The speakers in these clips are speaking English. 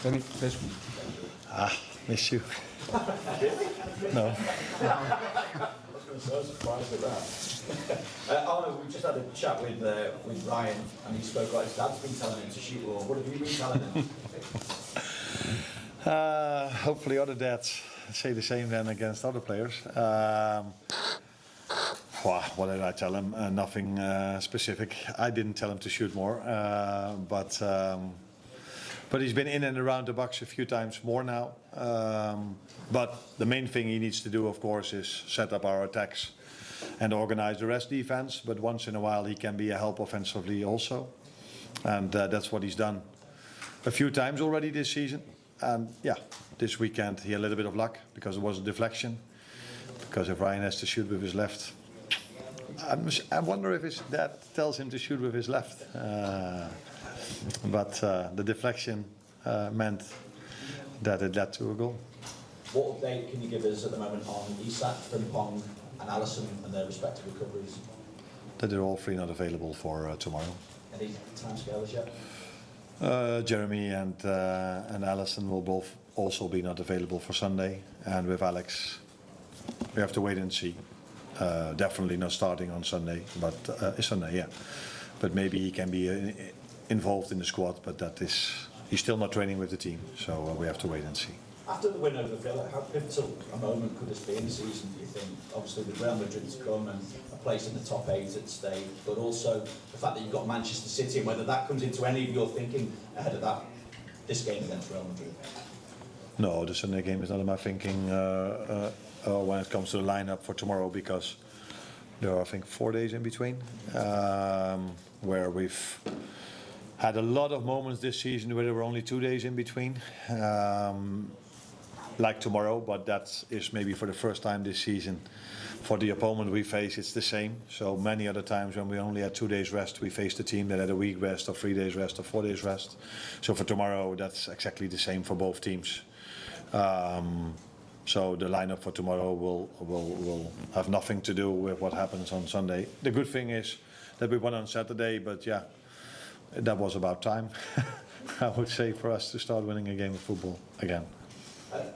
Any question? Miss you. No. So surprised with that. Arne, we just had a chat with Ryan, and he spoke like his dad's been telling him to shoot more. What have you been telling him? Hopefully other dads say the same then against other players. What did I tell him? Nothing specific. I didn't tell him to shoot more, but he's been in and around the box a few times more now. But the main thing he needs to do, of course, is set up our attacks and organize the rest defense. But once in a while he can be a help offensively also. And that's what he's done a few times already this season. And yeah, this weekend he had a little bit of luck because it was a deflection. Because if Ryan has to shoot with his left, I wonder if his dad tells him to shoot with his left. But the deflection meant that it led to a goal. What update can you give us at the moment on Isak, Frimpong and Alisson and their respective recoveries? That they're all three not available for tomorrow. Any timescales yet? Jeremy and Alisson will both also be not available for Sunday, and with Alex we have to wait and see. Definitely not starting on Sunday, but Sunday, yeah. But maybe he can be involved in the squad, but he's still not training with the team, so we have to wait and see. After the win over Villa, how pivotal a moment could this be in the season, do you think? Obviously with Real Madrid to come and a place in the top 8 at stake, but also the fact that you've got Manchester City, and whether that comes into any of your thinking ahead of this game against Real Madrid? No, the Sunday game is not in my thinking when it comes to the lineup for tomorrow, because there are, I think, 4 days in between, where we've had a lot of moments this season where there were only 2 days in between, like tomorrow, but that is maybe for the first time this season. For the opponent we face, it's the same. So many other times when we only had 2 days rest, we faced a team that had a week rest or 3 days rest or 4 days rest. So for tomorrow, that's exactly the same for both teams. So the lineup for tomorrow will have nothing to do with what happens on Sunday. The good thing is that we won on Saturday, but yeah, that was about time, I would say, for us to start winning a game of football again.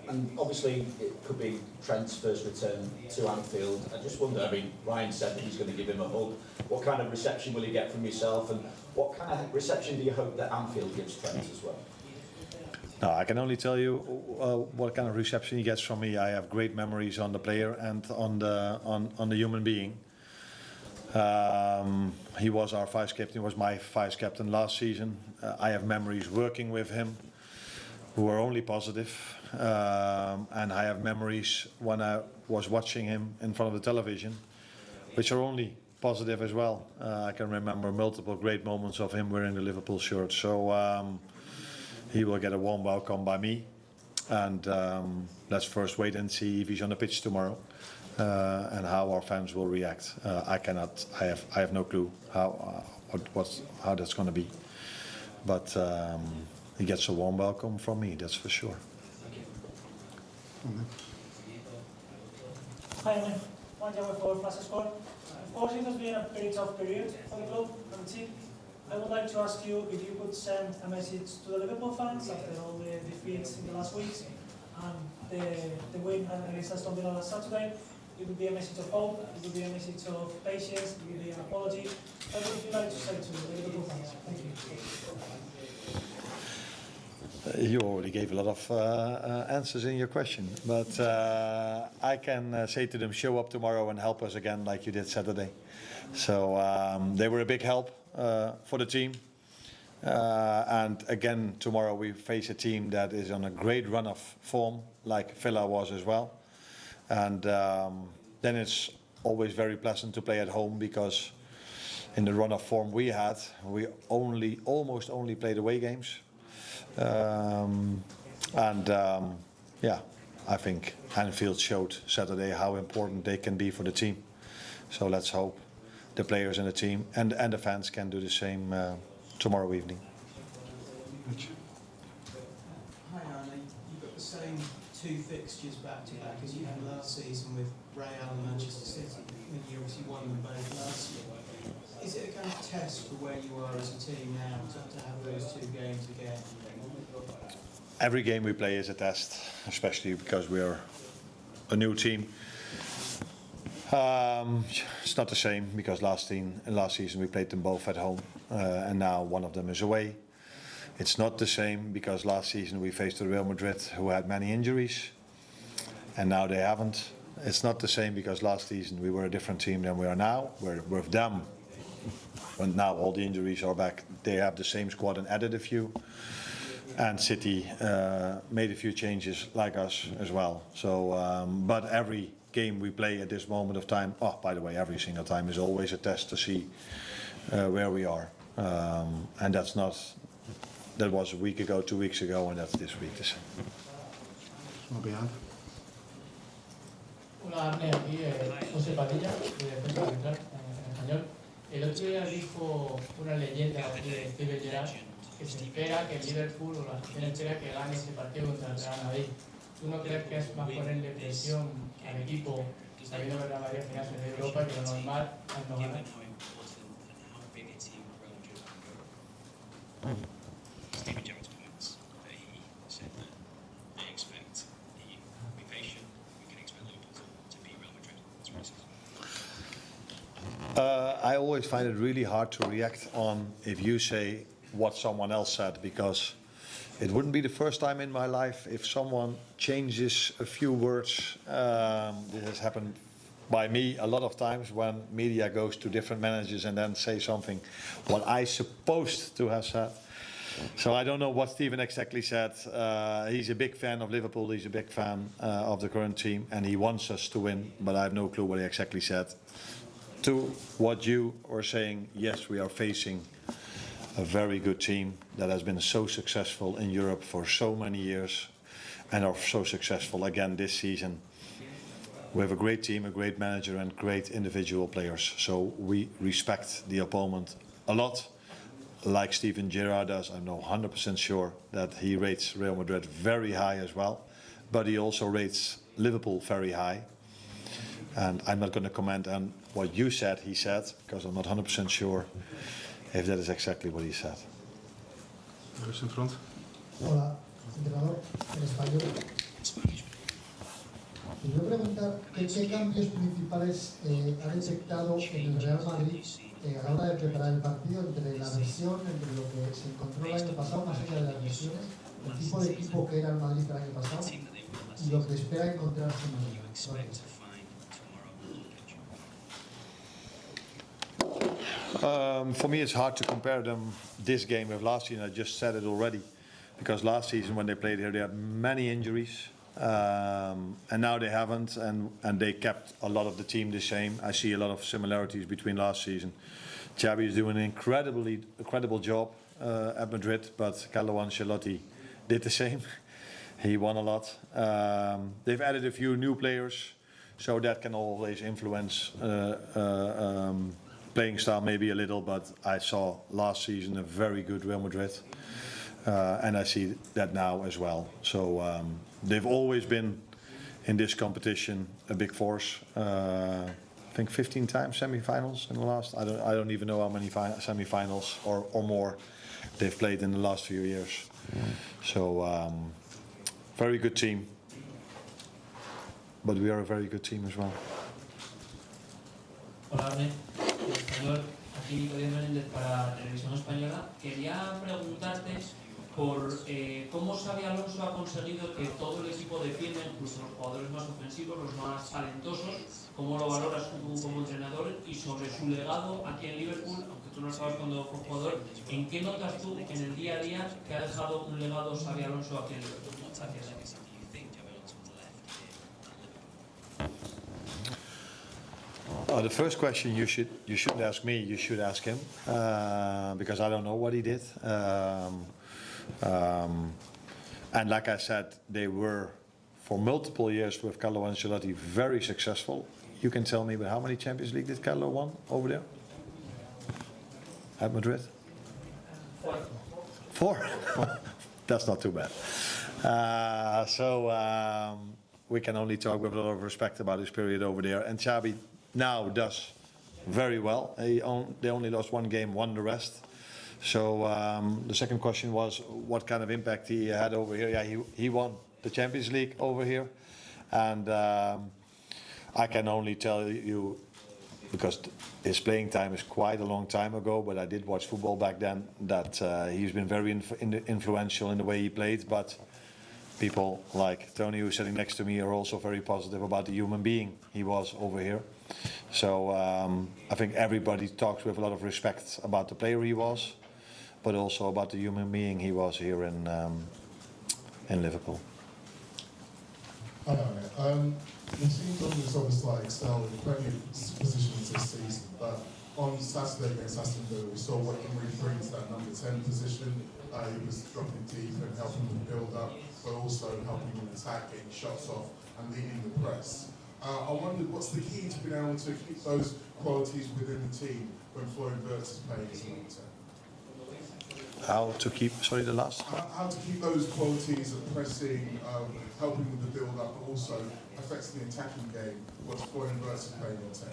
And obviously it could be Trent's first return to Anfield. I just wonder, I mean, Ryan said that he's going to give him a hug. What kind of reception will he get from yourself, and what kind of reception do you hope that Anfield gives Trent as well? No, I can only tell you what kind of reception he gets from me. I have great memories on the player and on the human being. He was our vice captain. He was my vice captain last season. I have memories working with him who are only positive, and I have memories when I was watching him in front of the television, which are only positive as well. I can remember multiple great moments of him wearing the Liverpool shirt. So he will get a warm welcome by me, and let's first wait and see if he's on the pitch tomorrow, and how our fans will react. I have no clue how that's going to be, but he gets a warm welcome from me, that's for sure. Hi, Arne. One job for Fast Score. Of course, it has been a very tough period for the club and the team. I would like to ask you if you could send a message to the Liverpool fans after all the defeats in the last weeks and the win against Aston Villa last Saturday. It would be a message of hope, it would be a message of patience, it would be an apology. What would you like to say to the Liverpool fans? Thank you. You already gave a lot of answers in your question, but I can say to them, show up tomorrow and help us again like you did Saturday. So they were a big help for the team. And again, tomorrow we face a team that is on a great run of form, like Villa was as well. And then it's always very pleasant to play at home, because in the run of form we had, we almost only played away games. Yeah, I think Anfield showed Saturday how important they can be for the team. So let's hope the players and the team and the fans can do the same tomorrow evening. Hi Arne, you've got the same 2 fixtures back to back as you had last season with Real and Manchester City, and you obviously won them both last year. Is it a kind of test for where you are as a team now to have those 2 games again? every game we play is a test, especially because we're a new team. It's not the same because last season we played them both at home, and now one of them is away. It's not the same because last season we faced Real Madrid, who had many injuries, and now they haven't. It's not the same because last season we were a different team than we are now. We're with them. When now all the injuries are back, they have the same squad and added a few. And City made a few changes like us as well. So, but every game we play at this moment of time, oh, by the way, every single time is always a test to see where we are. And that was a week ago, 2 weeks ago, and that's this week the same. Hola, Arne, aquí José Padilla, de Defensa Central, en español. El otro día dijo una leyenda de Steven Gerrard que se espera que el Liverpool o la afición espera que gane ese partido contra el Real Madrid. ¿Tú no crees que es más ponerle presión al equipo sabiendo que el Real Madrid al final se de Europa que lo normal es no ganar? Steven Gerrard's comments that he said that they expect the EU to be patient. We can expect Liverpool to beat Real Madrid. That's what he says. I always find it really hard to react on if you say what someone else said, because it wouldn't be the first time in my life if someone changes a few words. This has happened by me a lot of times when media goes to different managers and then say something what I supposed to have said. So I don't know what Steven exactly said. He's a big fan of Liverpool, he's a big fan of the current team, and he wants us to win, but I have no clue what he exactly said. To what you were saying, yes, we are facing a very good team that has been so successful in Europe for so many years and are so successful again this season. We have a great team, a great manager and great individual players. So we respect the opponent a lot, like Steven Gerrard does. I'm not 100% sure that he rates Real Madrid very high as well, but he also rates Liverpool very high. And I'm not going to comment on what you said he said, because I'm not 100% sure if that is exactly what he said. Rus in front. Hola, entrenador, en español. Quería preguntar qué cambios principales ha detectado en el Real Madrid a la hora de preparar el partido, entre la versión, entre lo que se encontró el año pasado, más allá de las versiones, el tipo de equipo que era el Madrid el año pasado y lo que espera encontrarse en Madrid. Gracias. For me, it's hard to compare them this game with last season. I just said it already, because last season when they played here, they had many injuries, and now they haven't, and they kept a lot of the team the same. I see a lot of similarities between last season. Xabi is doing an incredible job at Madrid, but Carlo Ancelotti did the same. He won a lot. They've added a few new players, so that can always influence playing style maybe a little, but I saw last season a very good Real Madrid, and I see that now as well. So they've always been in this competition a big force. I think 15 times semi-finals in the last. I don't even know how many semi-finals or more they've played in the last few years. So very good team, but we are a very good team as well. Hola, Arne. En español, aquí Nicolás Menéndez para Televisión Española. Quería preguntarte por cómo Xabi Alonso ha conseguido que todo el equipo defienda, incluso los jugadores más ofensivos, los más talentosos. ¿Cómo lo valoras tú como entrenador? Y sobre su legado aquí en Liverpool, aunque tú no estabas cuando fue jugador, ¿en qué notas tú en el día a día que ha dejado un legado Xabi Alonso aquí en Liverpool? Gracias. The first question you shouldn't ask me. You should ask him, because I don't know what he did. And like I said, they were for multiple years with Carlo Ancelotti very successful. You can tell me, but how many Champions League did Carlo won over there at Madrid? 4. That's not too bad. So we can only talk with a lot of respect about his period over there. And Xabi now does very well. They only lost one game, won the rest. So the second question was what kind of impact he had over here. Yeah, he won the Champions League over here, and I can only tell you, because his playing time is quite a long time ago, but I did watch football back then, that he's been very influential in the way he played. But people like Tony, who's sitting next to me, are also very positive about the human being he was over here. So I think everybody talks with a lot of respect about the player he was, but also about the human being he was here in Liverpool. Hi, Arne. The team doesn't obviously excel in plenty of positions this season, but on Saturday against Aston Villa, we saw what he really brings to that number 10 position. He was dropping deep and helping them build up, but also helping them attack, getting shots off and leading the press. I wondered what's the key to being able to keep those qualities within the team when Florian Wirtz is playing as a number 10? How to keep, sorry, the last? How to keep those qualities of pressing, helping with the build-up, but also affecting the attacking game once Florian Wirtz is playing on 10.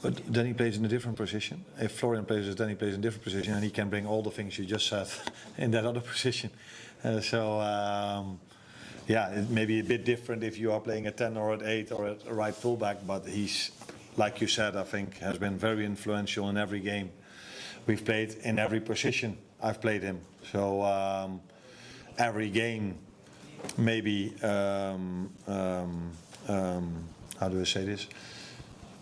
But then he plays in a different position. If Florian plays, then he plays in a different position, and he can bring all the things you just said in that other position. Yeah, it may be a bit different if you are playing at 10 or at 8 or at a right fullback, but he's, like you said, I think has been very influential in every game. We've played in every position I've played him. So every game, maybe, how do I say this?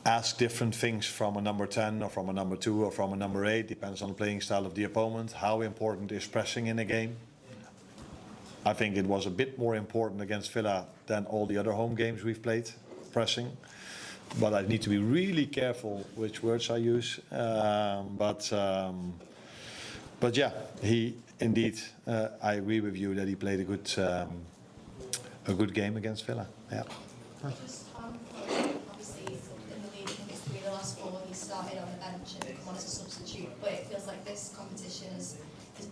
Ask different things from a number 10 or from a number 2 or from a number 8, depends on the playing style of the opponent. How important is pressing in a game? I think it was a bit more important against Villa than all the other home games we've played, pressing. But I need to be really careful which words I use. But yeah, he indeed, I agree with you that he played a good game against Villa. Yeah. Just obviously in the league, I think it's 3 of the last 4 he started on the bench and come on as a substitute. But it feels like this competition has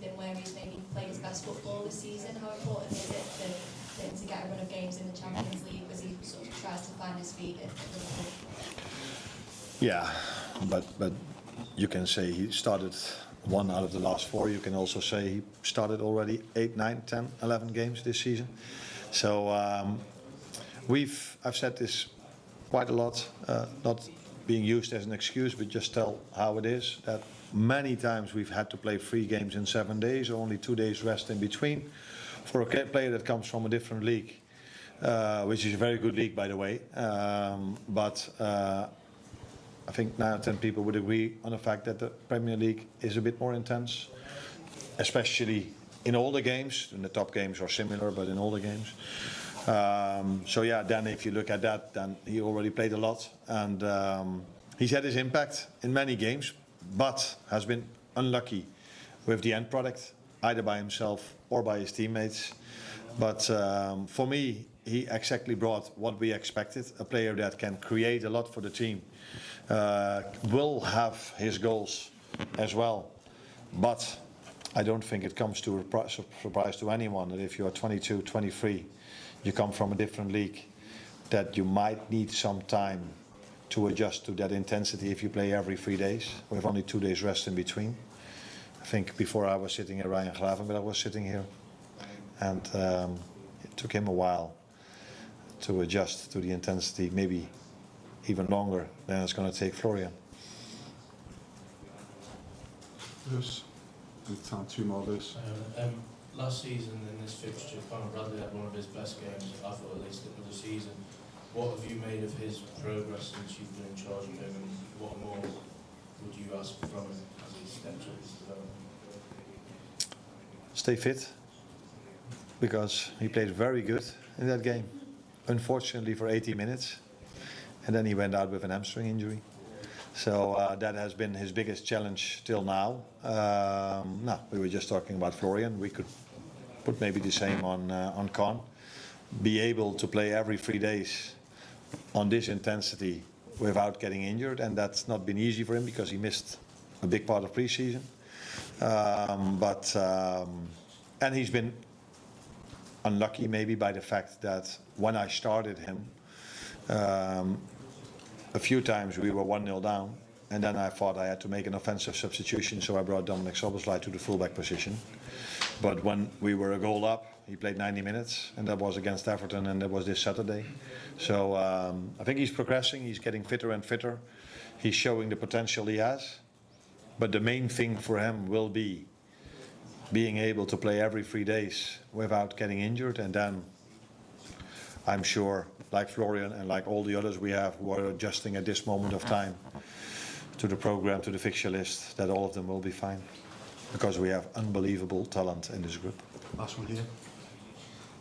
been where he's maybe played his best football this season. How important is it for him to get a run of games in the Champions League as he sort of tries to find his feet at Liverpool? Yeah, but you can say he started 1 out of the last 4. You can also say he started already 8, 9, 10, 11 games this season. So I've said this quite a lot, not being used as an excuse, but just tell how it is, that many times we've had to play 3 games in 7 days, or only 2 days rest in between, for a player that comes from a different league, which is a very good league, by the way. But I think 9 or 10 people would agree on the fact that the Premier League is a bit more intense, especially in all the games. And the top games are similar, but in all the games. So yeah, then if you look at that, then he already played a lot, and he's had his impact in many games, but has been unlucky with the end product, either by himself or by his teammates. But for me, he exactly brought what we expected, a player that can create a lot for the team, will have his goals as well. But I don't think it comes to a surprise to anyone that if you are 22, 23, you come from a different league, that you might need some time to adjust to that intensity if you play every 3 days, with only 2 days rest in between. I think before I was sitting here, Ryan Gravenberch was sitting here, and it took him a while to adjust to the intensity, maybe even longer than it's going to take Florian. Dus, it's time 2 more dus. Last season in this fixture, Conor Bradley had one of his best games, I thought, at least of the season. What have you made of his progress since you've been in charge of him, and what more would you ask from him as he steps up his development? Stay fit, because he played very good in that game. Unfortunately for 80 minutes, and then he went out with an hamstring injury. So that has been his biggest challenge till now. No, we were just talking about Florian. We could put maybe the same on Con. Be able to play every 3 days on this intensity without getting injured, and that's not been easy for him because he missed a big part of pre-season. And he's been unlucky maybe by the fact that when I started him, a few times we were 1-0 down, and then I thought I had to make an offensive substitution, so I brought Dominic Szoboszlai to the fullback position. But when we were a goal up, he played 90 minutes, and that was against Everton, and that was this Saturday. So I think he's progressing, he's getting fitter and fitter. He's showing the potential he has. But the main thing for him will be being able to play every 3 days without getting injured, and then I'm sure, like Florian and like all the others we have who are adjusting at this moment of time to the program, to the fixture list, that all of them will be fine. Because we have unbelievable talent in this group. Last one here.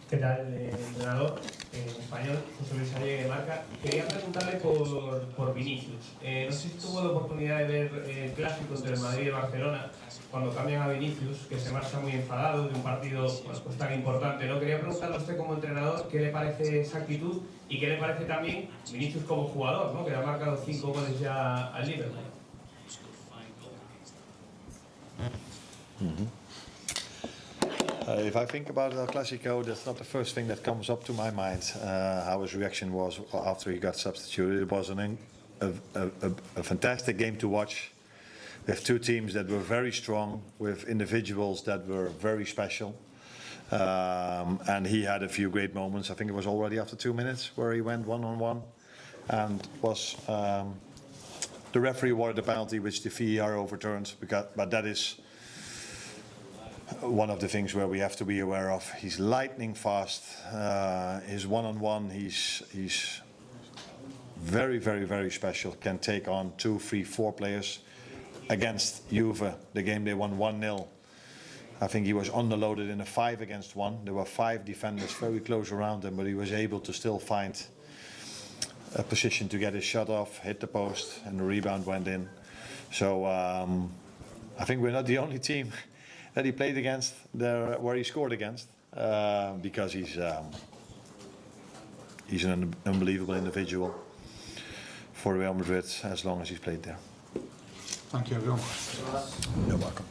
¿Qué tal, entrenador? En español, José Luis Alle de Marca. Quería preguntarle por Vinicius. No sé si tuvo la oportunidad de ver el clásico entre el Madrid y el Barcelona, cuando cambian a Vinicius, que se marcha muy enfadado de un partido pues tan importante, ¿no? Quería preguntarle a usted como entrenador qué le parece esa actitud y qué le parece también Vinicius como jugador, ¿no? Que ha marcado 5 goles ya al Liverpool. If I think about El Clasico, that's not the first thing that comes up to my mind. How his reaction was after he got substituted. It was a fantastic game to watch, with two teams that were very strong, with individuals that were very special. And he had a few great moments. I think it was already after 2 minutes where he went one-on-one, and was the referee awarded a penalty which the VAR overturned. But that is one of the things where we have to be aware of. He's lightning fast. His one-on-one, he's very, very, very special. Can take on 2, 3, 4 players. Against Juve, the game they won 1-0. I think he was underloaded in a 5-against-1. There were 5 defenders very close around him, but he was able to still find a position to get his shot off, hit the post, and the rebound went in. So I think we're not the only team that he played against there, where he scored against, because he's an unbelievable individual for Real Madrid as long as he's played there. Thank you, everyone. You're welcome.